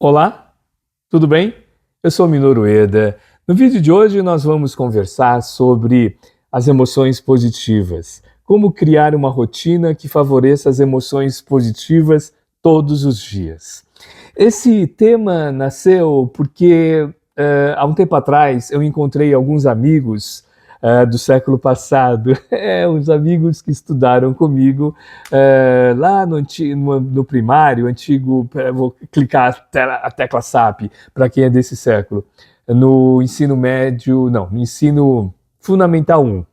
Olá, tudo bem? Eu sou Minoru Ueda. No vídeo de hoje nós vamos conversar sobre as emoções positivas. Como criar uma rotina que favoreça as emoções positivas todos os dias. Esse tema nasceu porque há um tempo atrás eu encontrei alguns amigos do século passado, uns amigos que estudaram comigo lá no primário, antigo, vou clicar a tecla SAP, para quem é desse século, no ensino médio, não, no ensino fundamental 1.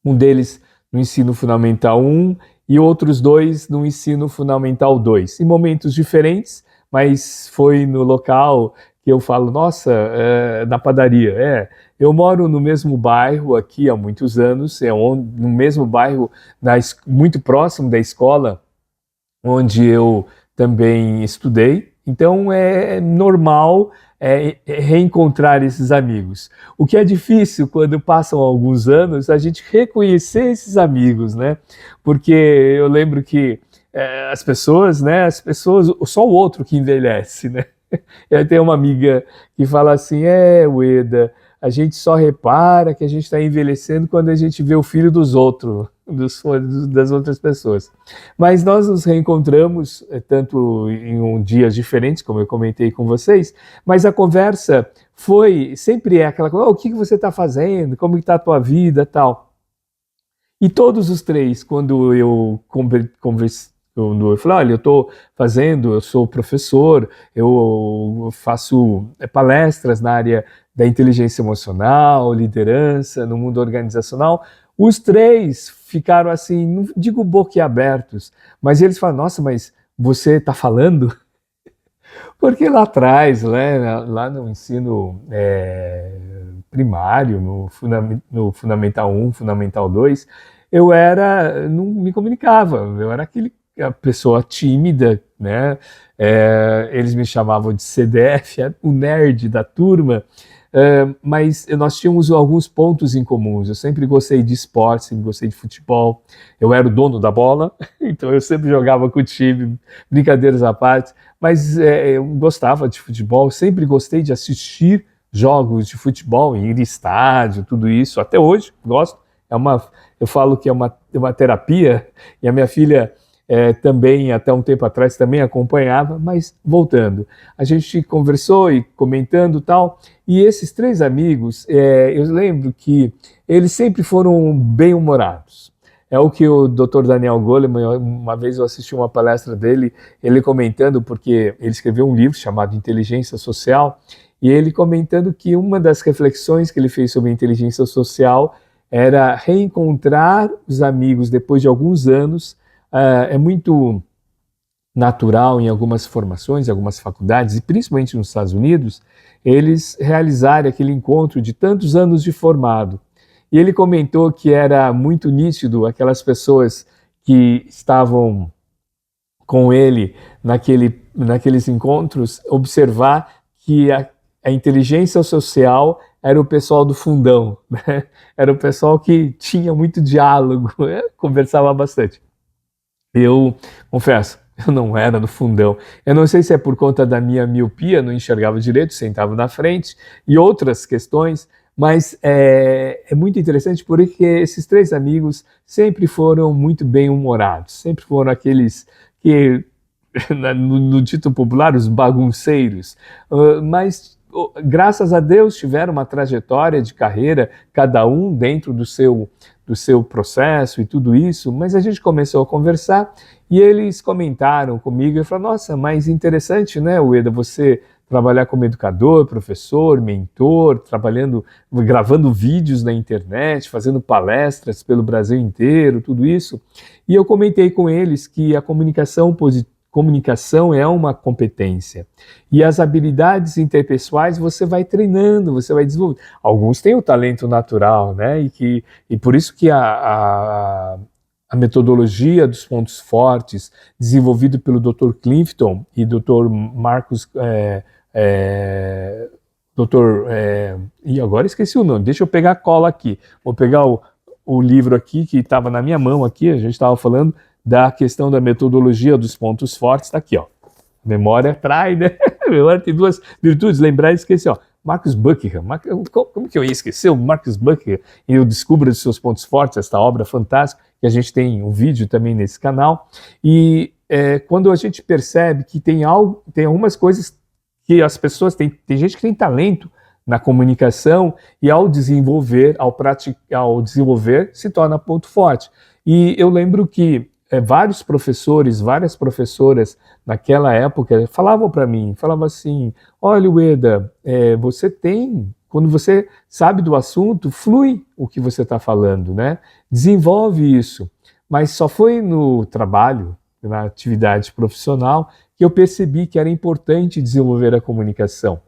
Um deles no ensino fundamental 1 e outros dois no ensino fundamental 2, em momentos diferentes, mas foi no local que eu falo, nossa, na padaria, eu moro no mesmo bairro aqui há muitos anos, no mesmo bairro, muito próximo da escola onde eu também estudei, então é normal reencontrar esses amigos. O que é difícil quando passam alguns anos, a gente reconhecer esses amigos, né? Porque eu lembro que as pessoas, só o outro que envelhece, né? Eu tenho uma amiga que fala assim, Ueda, a gente só repara que a gente está envelhecendo quando a gente vê o filho dos outros, das outras pessoas. Mas nós nos reencontramos, tanto em dias diferentes, como eu comentei com vocês, mas a conversa sempre é aquela coisa, o que você está fazendo, como está a tua vida, tal. E todos os três, quando eu falei, olha, eu sou professor, eu faço palestras na área da inteligência emocional, liderança, no mundo organizacional. Os três ficaram assim, não digo boquiabertos, mas eles falaram, nossa, mas você está falando? Porque lá atrás, lá no ensino primário, no Fundamental 1, Fundamental 2, não me comunicava, eu era a pessoa tímida, né? Eles me chamavam de CDF, o nerd da turma, mas nós tínhamos alguns pontos em comuns. Eu sempre gostei de esporte, sempre gostei de futebol, eu era o dono da bola, então eu sempre jogava com o time, brincadeiras à parte, mas eu gostava de futebol, sempre gostei de assistir jogos de futebol, ir em estádio, tudo isso, até hoje gosto, eu falo que é uma terapia, e a minha filha também, até um tempo atrás, também acompanhava, mas voltando, a gente conversou e comentando tal, e esses três amigos, eu lembro que eles sempre foram bem-humorados. É o que o Dr. Daniel Goleman, uma vez eu assisti uma palestra dele, ele comentando, porque ele escreveu um livro chamado Inteligência Social, e ele comentando que uma das reflexões que ele fez sobre a inteligência social era reencontrar os amigos depois de alguns anos. É muito natural em algumas formações, em algumas faculdades, e principalmente nos Estados Unidos, eles realizarem aquele encontro de tantos anos de formado. E ele comentou que era muito nítido aquelas pessoas que estavam com ele naqueles encontros, observar que a inteligência social era o pessoal do fundão, né? Era o pessoal que tinha muito diálogo, conversava bastante. Eu confesso, eu não era no fundão. Eu não sei se é por conta da minha miopia, não enxergava direito, sentava na frente, e outras questões, mas é muito interessante porque esses três amigos sempre foram muito bem-humorados, sempre foram aqueles que, no dito popular, os bagunceiros, mas graças a Deus tiveram uma trajetória de carreira, cada um dentro do seu processo e tudo isso, mas a gente começou a conversar e eles comentaram comigo e falaram, nossa, mas interessante, né, Ueda, você trabalhar como educador, professor, mentor, gravando vídeos na internet, fazendo palestras pelo Brasil inteiro, tudo isso. E eu comentei com eles que a comunicação é uma competência. E as habilidades interpessoais você vai treinando, você vai desenvolvendo. Alguns têm o talento natural, né? E por isso que a metodologia dos pontos fortes, desenvolvido pelo Dr. Clifton e Dr. Marcos... e agora esqueci o nome, deixa eu pegar a cola aqui. Vou pegar o livro aqui que estava na minha mão aqui, a gente estava falando da questão da metodologia dos pontos fortes, está aqui, ó. Memória trai, né? Memória tem duas virtudes, lembrar e esquecer. Ó. Marcus Buckingham, como que eu ia esquecer o Marcus Buckingham? E eu descubro os seus pontos fortes, esta obra fantástica, que a gente tem um vídeo também nesse canal. E quando a gente percebe que tem algumas coisas que as pessoas tem gente que tem talento na comunicação e ao desenvolver, ao desenvolver, se torna ponto forte. E eu lembro que várias professoras naquela época falavam para mim, falavam assim, olha, Ueda, quando você sabe do assunto, flui o que você está falando, né? Desenvolve isso. Mas só foi no trabalho, na atividade profissional, que eu percebi que era importante desenvolver a comunicação.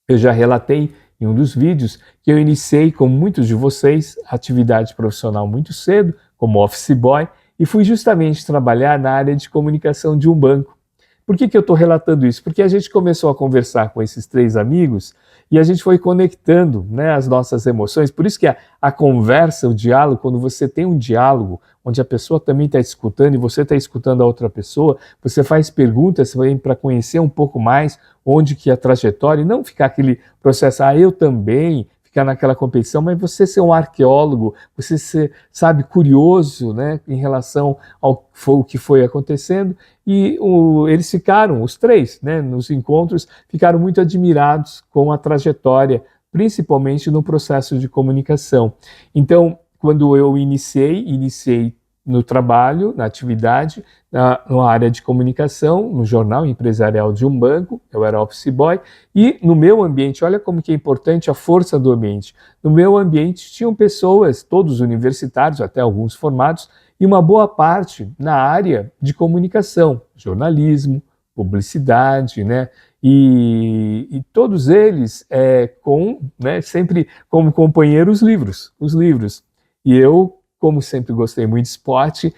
Eu já relatei em um dos vídeos que eu iniciei, como muitos de vocês, a atividade profissional muito cedo, como office boy, e fui justamente trabalhar na área de comunicação de um banco. Por que eu estou relatando isso? Porque a gente começou a conversar com esses 3 amigos e a gente foi conectando, né, as nossas emoções. Por isso que a conversa, o diálogo, quando você tem um diálogo onde a pessoa também está escutando e você está escutando a outra pessoa, você faz perguntas para conhecer um pouco mais onde que é a trajetória e não ficar aquele processo, eu também, ficar naquela competição, mas você ser um arqueólogo, você ser, sabe, curioso, né, em relação ao que foi acontecendo. E eles ficaram, os 3, né, nos encontros, ficaram muito admirados com a trajetória, principalmente no processo de comunicação. Então, quando eu iniciei no trabalho, na atividade, na área de comunicação, no jornal empresarial de um banco, eu era office boy, e no meu ambiente, olha como que é importante a força do ambiente. No meu ambiente tinham pessoas, todos universitários, até alguns formados, e uma boa parte na área de comunicação, jornalismo, publicidade, né? E todos eles sempre como companheiro os livros. E eu, como sempre gostei muito de esporte,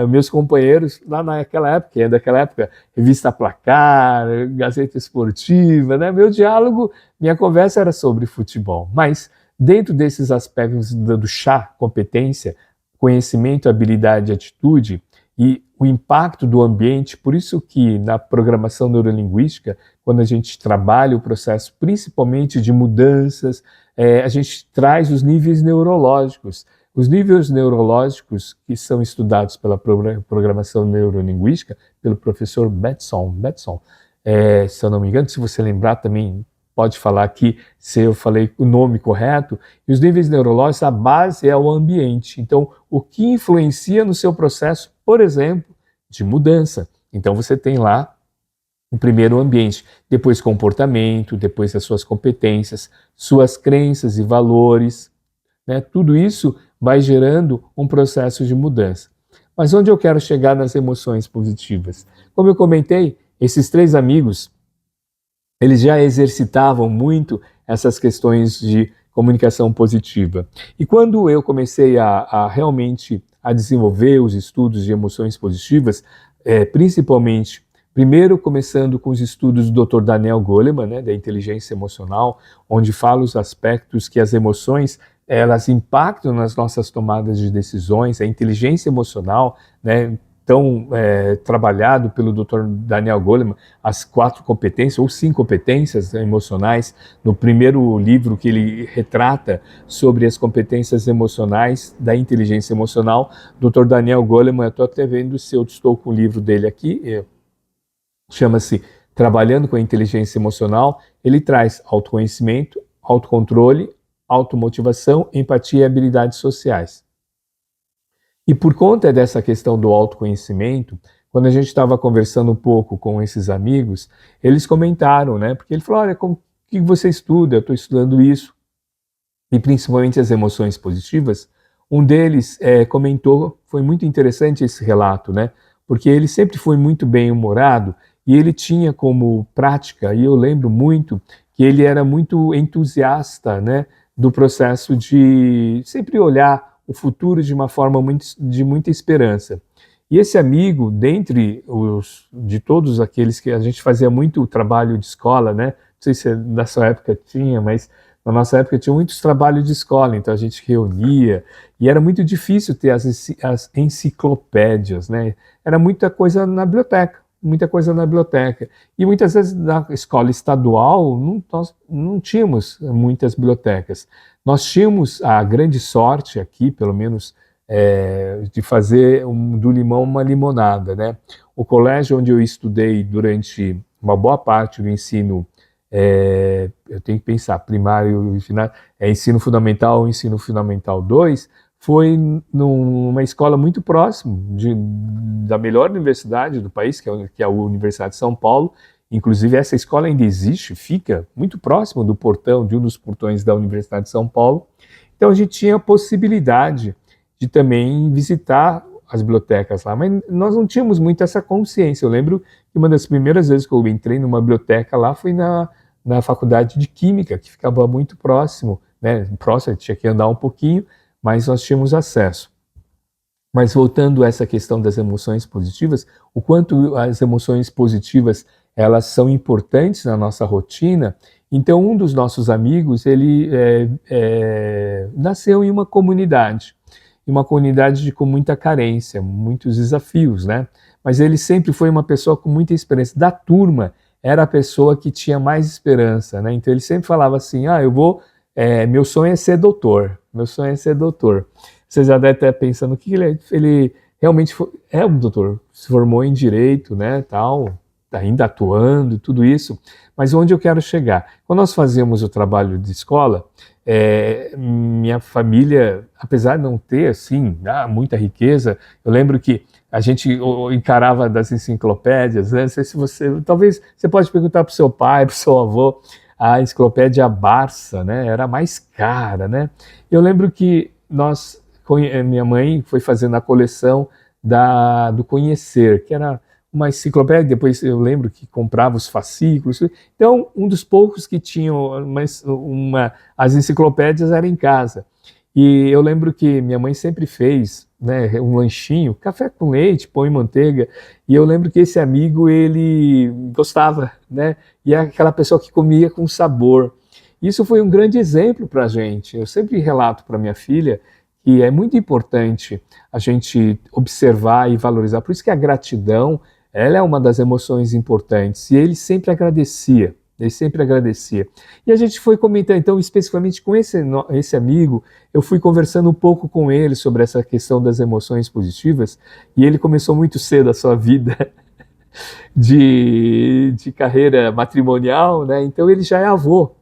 meus companheiros, lá daquela época, Revista Placar, Gazeta Esportiva, né? Meu diálogo, minha conversa era sobre futebol. Mas dentro desses aspectos do chá, competência, conhecimento, habilidade e atitude, e o impacto do ambiente, por isso que na programação neurolinguística, quando a gente trabalha o processo principalmente de mudanças, a gente traz os níveis neurológicos. Os níveis neurológicos que são estudados pela programação neurolinguística, pelo professor Batson, se eu não me engano, se você lembrar também, pode falar aqui se eu falei o nome correto. E os níveis neurológicos, a base é o ambiente. Então, o que influencia no seu processo, por exemplo, de mudança. Então, você tem lá o primeiro ambiente, depois comportamento, depois as suas competências, suas crenças e valores, né? Tudo isso vai gerando um processo de mudança. Mas onde eu quero chegar nas emoções positivas? Como eu comentei, esses 3 amigos, eles já exercitavam muito essas questões de comunicação positiva. E quando eu comecei a realmente a desenvolver os estudos de emoções positivas, principalmente, primeiro começando com os estudos do Dr. Daniel Goleman, né, da inteligência emocional, onde fala os aspectos que as emoções elas impactam nas nossas tomadas de decisões, a inteligência emocional, né, tão trabalhado pelo Dr. Daniel Goleman, as 4 competências ou 5 competências emocionais, no primeiro livro que ele retrata sobre as competências emocionais da inteligência emocional, Dr. Daniel Goleman, eu estou até vendo se eu estou com o livro dele aqui, chama-se Trabalhando com a Inteligência Emocional, ele traz autoconhecimento, autocontrole, automotivação, empatia e habilidades sociais. E por conta dessa questão do autoconhecimento, quando a gente estava conversando um pouco com esses amigos, eles comentaram, né? Porque ele falou, olha, o que você estuda? Eu estou estudando isso. E principalmente as emoções positivas. Um deles comentou, foi muito interessante esse relato, né? Porque ele sempre foi muito bem-humorado e ele tinha como prática, e eu lembro muito, que ele era muito entusiasta, né? Do processo de sempre olhar o futuro de uma forma de muita esperança. E esse amigo, de todos aqueles que a gente fazia muito trabalho de escola, né? Não sei se na sua época tinha, mas na nossa época tinha muitos trabalhos de escola, então a gente reunia, e era muito difícil ter as enciclopédias, né? Era muita coisa na biblioteca. muita coisa na biblioteca. E muitas vezes na escola estadual nós não tínhamos muitas bibliotecas. Nós tínhamos a grande sorte aqui, pelo menos, de fazer do limão uma limonada, né? O colégio onde eu estudei durante uma boa parte do ensino, eu tenho que pensar, primário e final, ensino fundamental 2, foi numa escola muito próxima da melhor universidade do país, que é a Universidade de São Paulo. Inclusive, essa escola ainda existe, fica muito próximo do portão, de um dos portões da Universidade de São Paulo. Então, a gente tinha a possibilidade de também visitar as bibliotecas lá, mas nós não tínhamos muito essa consciência. Eu lembro que uma das primeiras vezes que eu entrei numa biblioteca lá foi na faculdade de Química, que ficava muito próximo, né? Próximo, tinha que andar um pouquinho, mas nós tínhamos acesso. Mas voltando a essa questão das emoções positivas, o quanto as emoções positivas elas são importantes na nossa rotina. Então, um dos nossos amigos, ele nasceu em uma comunidade com muita carência, muitos desafios, né? Mas ele sempre foi uma pessoa com muita esperança. Da turma, era a pessoa que tinha mais esperança, né? Então ele sempre falava assim, meu sonho é ser doutor, meu sonho é ser doutor. Você já deve estar pensando que ele realmente é um doutor, se formou em direito, né, tal, tá ainda atuando, tudo isso. Mas onde eu quero chegar? Quando nós fazíamos o trabalho de escola, minha família, apesar de não ter assim muita riqueza, eu lembro que a gente encarava das enciclopédias, né? Não sei se talvez você pode perguntar para o seu pai, para o seu avô, a enciclopédia Barça, né? Era mais cara, né? Eu lembro que minha mãe foi fazendo a coleção do Conhecer, que era uma enciclopédia, depois eu lembro que comprava os fascículos. Então, um dos poucos que tinham as enciclopédias era em casa. E eu lembro que minha mãe sempre fez, né, um lanchinho, café com leite, pão e manteiga, e eu lembro que esse amigo, ele gostava, né, e é aquela pessoa que comia com sabor. Isso foi um grande exemplo para a gente. Eu sempre relato para minha filha que é muito importante a gente observar e valorizar. Por isso que a gratidão, ela é uma das emoções importantes. E ele sempre agradecia. E a gente foi comentar, então, especificamente com esse amigo, eu fui conversando um pouco com ele sobre essa questão das emoções positivas, e ele começou muito cedo a sua vida de carreira matrimonial, né? Então ele já é avô.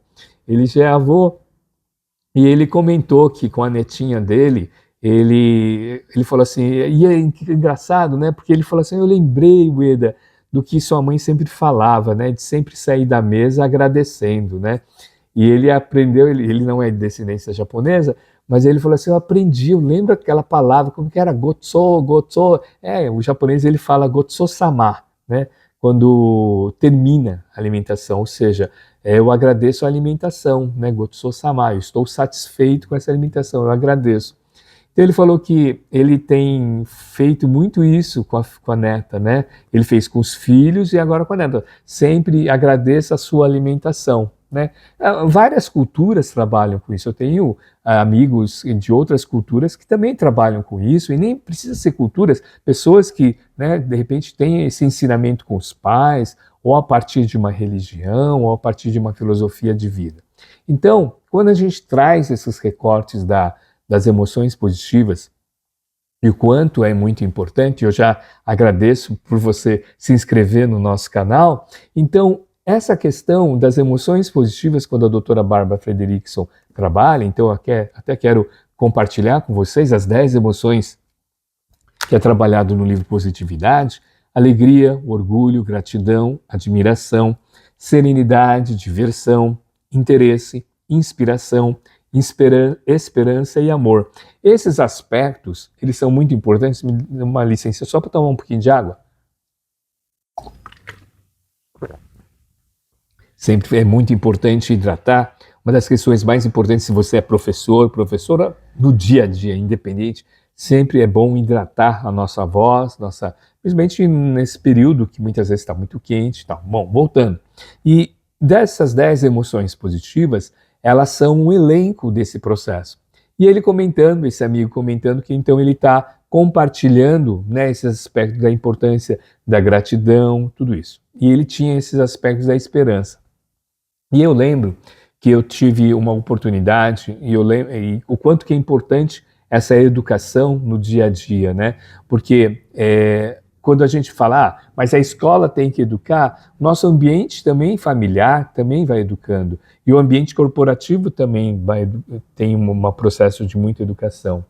E ele comentou que com a netinha dele, ele falou assim, e é engraçado, né? Porque ele falou assim, eu lembrei, Ueda, do que sua mãe sempre falava, né? De sempre sair da mesa agradecendo, né? E ele aprendeu, ele não é de descendência japonesa, mas ele falou assim, eu lembro aquela palavra, como que era? Gotso. O japonês ele fala gotso-sama, né? Quando termina a alimentação, ou seja, eu agradeço a alimentação, né? Gotso-sama, eu estou satisfeito com essa alimentação, eu agradeço. Então ele falou que ele tem feito muito isso com a neta, né? Ele fez com os filhos e agora com a neta. Sempre agradeça a sua alimentação, né? Várias culturas trabalham com isso. Eu tenho amigos de outras culturas que também trabalham com isso, e nem precisa ser culturas, pessoas que, né, de repente têm esse ensinamento com os pais, ou a partir de uma religião, ou a partir de uma filosofia de vida. Então, quando a gente traz esses recortes das emoções positivas, e o quanto é muito importante, eu já agradeço por você se inscrever no nosso canal. Então, essa questão das emoções positivas, quando a doutora Bárbara Frederickson trabalha, então eu até quero compartilhar com vocês as 10 emoções que é trabalhado no livro Positividade: alegria, orgulho, gratidão, admiração, serenidade, diversão, interesse, inspiração, esperança e amor. Esses aspectos, eles são muito importantes. Me dê uma licença só para tomar um pouquinho de água. Sempre é muito importante hidratar. Uma das questões mais importantes, se você é professora, no dia a dia, independente, sempre é bom hidratar a nossa voz, principalmente nesse período que muitas vezes está muito quente. Tá. Bom, voltando. E dessas 10 emoções positivas, elas são um elenco desse processo. E esse amigo comentando que então ele está compartilhando, né, esses aspectos da importância da gratidão, tudo isso. E ele tinha esses aspectos da esperança. E eu lembro que eu tive uma oportunidade, e eu lembro e o quanto que é importante essa educação no dia a dia, né? Porque quando a gente fala, mas a escola tem que educar, nosso ambiente também familiar também vai educando. E o ambiente corporativo também tem um processo de muita educação.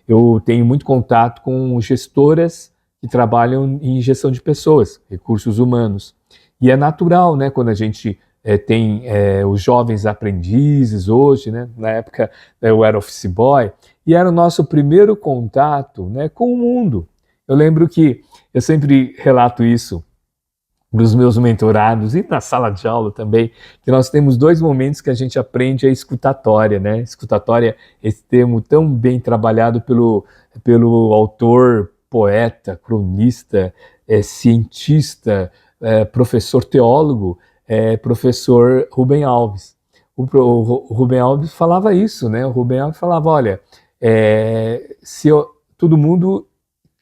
Eu tenho muito contato com gestoras que trabalham em gestão de pessoas, recursos humanos. E é natural, né, quando a gente tem os jovens aprendizes hoje, né? Na época eu era office boy, e era o nosso primeiro contato, né, com o mundo. Eu lembro que eu sempre relato isso dos meus mentorados e na sala de aula também, que nós temos 2 momentos que a gente aprende a escutatória, né? Escutatória, esse termo tão bem trabalhado pelo autor, poeta, cronista, cientista, professor teólogo, professor Rubem Alves. O Rubem Alves falava isso, né? O Rubem Alves falava, olha, todo mundo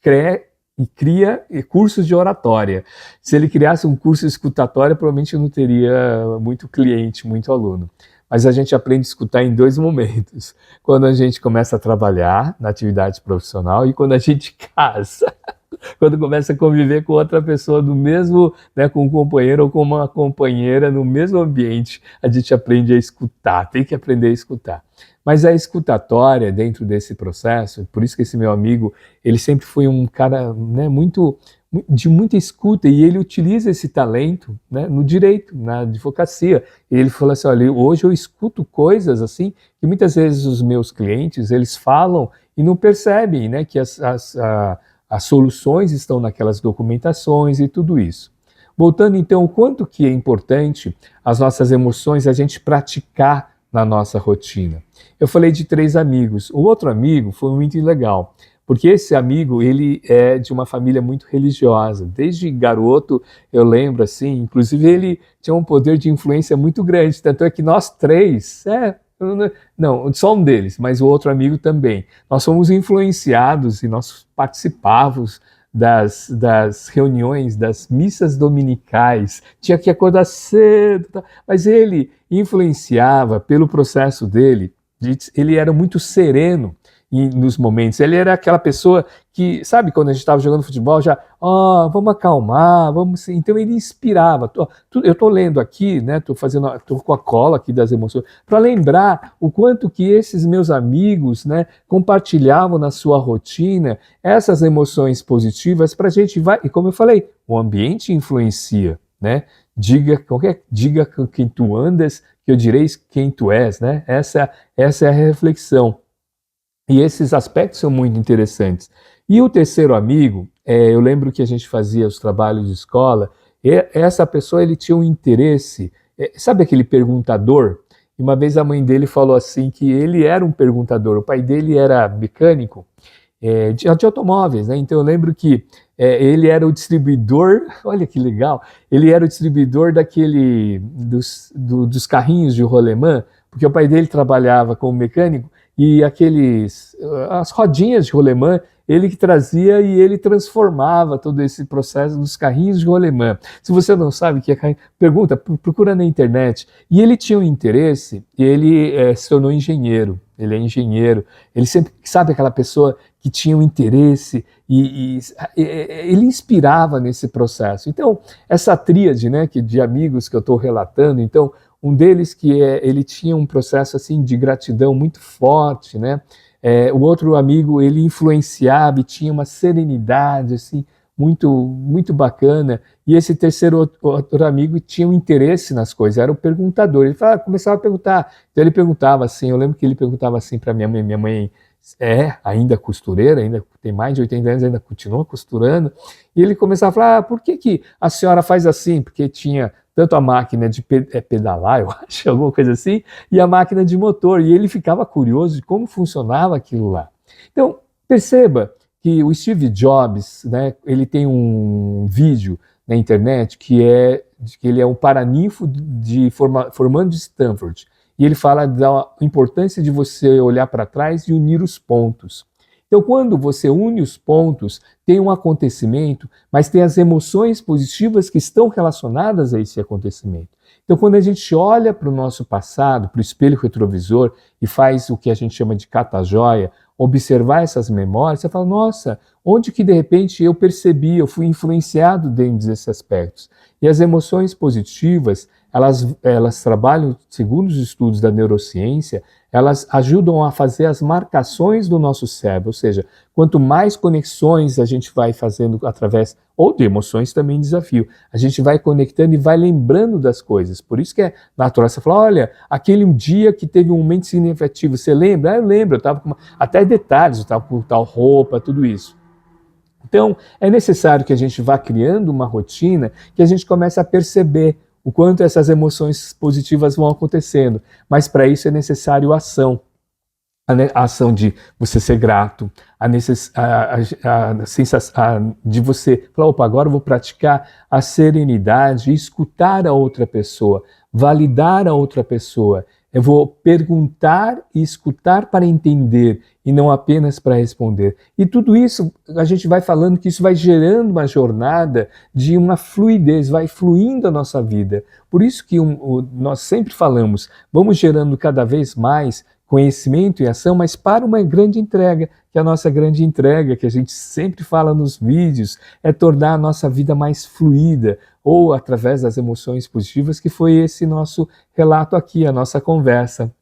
cria cursos de oratória. Se ele criasse um curso de escutatória, provavelmente não teria muito cliente, muito aluno. Mas a gente aprende a escutar em 2 momentos. Quando a gente começa a trabalhar na atividade profissional e quando a gente casa. Quando começa a conviver com outra pessoa do mesmo, né, com um companheiro ou com uma companheira no mesmo ambiente, a gente aprende a escutar, tem que aprender a escutar. Mas a escutatória dentro desse processo, por isso que esse meu amigo, ele sempre foi um cara, né, de muita escuta, e ele utiliza esse talento, né, no direito, na advocacia. E ele falou assim, olha, hoje eu escuto coisas assim, que muitas vezes os meus clientes, eles falam e não percebem, né, que as soluções estão naquelas documentações e tudo isso. Voltando então, o quanto que é importante as nossas emoções a gente praticar na nossa rotina. Eu falei de 3 amigos. O outro amigo foi muito legal, porque esse amigo, ele é de uma família muito religiosa. Desde garoto, eu lembro assim, inclusive ele tinha um poder de influência muito grande, tanto é que nós 3, não, só um deles, mas o outro amigo também. Nós fomos influenciados e nós participávamos das reuniões, das missas dominicais, tinha que acordar cedo, mas ele influenciava pelo processo dele, ele era muito sereno nos momentos, ele era aquela pessoa que, sabe, quando a gente estava jogando futebol, já, vamos acalmar, então ele inspirava. Eu estou lendo aqui, né, tô com a cola aqui das emoções, para lembrar o quanto que esses meus amigos, né, compartilhavam na sua rotina essas emoções positivas para a gente e como eu falei, o ambiente influencia, né, diga com quem tu andas, que eu direis quem tu és, né, essa é a reflexão. E esses aspectos são muito interessantes. E o terceiro amigo, eu lembro que a gente fazia os trabalhos de escola, essa pessoa ele tinha um interesse, sabe aquele perguntador? E uma vez a mãe dele falou assim que ele era um perguntador, o pai dele era mecânico de automóveis, né? Então eu lembro que ele era o distribuidor, olha que legal, ele era o distribuidor dos carrinhos de rolemã, porque o pai dele trabalhava como mecânico, e as rodinhas de rolemã, ele que trazia e ele transformava todo esse processo dos carrinhos de rolemã. Se você não sabe o que é carrinho, pergunta, procura na internet. E ele tinha um interesse, e ele se tornou engenheiro. Ele é engenheiro. Ele sempre, sabe, aquela pessoa que tinha um interesse e ele inspirava nesse processo. Então, essa tríade, né, de amigos que eu estou relatando, então, um deles que ele tinha um processo assim de gratidão muito forte, né? O outro amigo, ele influenciava e tinha uma serenidade assim muito muito bacana. E esse terceiro outro amigo tinha um interesse nas coisas, era o perguntador. Ele começava a perguntar. Então ele perguntava assim, eu lembro que ele perguntava assim para minha mãe ainda costureira, ainda tem mais de 80 anos, ainda continua costurando. E ele começava a falar, por que a senhora faz assim? Porque tinha tanto a máquina de pedalar, eu acho, alguma coisa assim, e a máquina de motor. E ele ficava curioso de como funcionava aquilo lá. Então, perceba que o Steve Jobs, né, ele tem um vídeo na internet que ele é um paraninfo formando de Stanford. E ele fala da importância de você olhar para trás e unir os pontos. Então, quando você une os pontos, tem um acontecimento, mas tem as emoções positivas que estão relacionadas a esse acontecimento. Então, quando a gente olha para o nosso passado, para o espelho retrovisor e faz o que a gente chama de cata-joia, observar essas memórias, você fala, nossa, onde que de repente eu percebi, eu fui influenciado dentro desses aspectos. E as emoções positivas, elas trabalham, segundo os estudos da neurociência, elas ajudam a fazer as marcações do nosso cérebro, ou seja, quanto mais conexões a gente vai fazendo através, ou de emoções também desafio, a gente vai conectando e vai lembrando das coisas. Por isso que é natural você falar, olha, aquele um dia que teve um momento significativo, você lembra? Eu lembro, eu estava com até detalhes, eu estava com tal roupa, tudo isso. Então, é necessário que a gente vá criando uma rotina que a gente comece a perceber o quanto essas emoções positivas vão acontecendo. Mas para isso é necessário ação. A ação de você ser grato, a sensação de você falar, opa, agora eu vou praticar a serenidade, escutar a outra pessoa, validar a outra pessoa. Eu vou perguntar e escutar para entender e não apenas para responder. E tudo isso, a gente vai falando que isso vai gerando uma jornada de uma fluidez, vai fluindo a nossa vida. Por isso que nós sempre falamos, vamos gerando cada vez mais conhecimento e ação, mas para uma grande entrega, que é a nossa grande entrega, que a gente sempre fala nos vídeos, é tornar a nossa vida mais fluida, ou através das emoções positivas, que foi esse nosso relato aqui, a nossa conversa.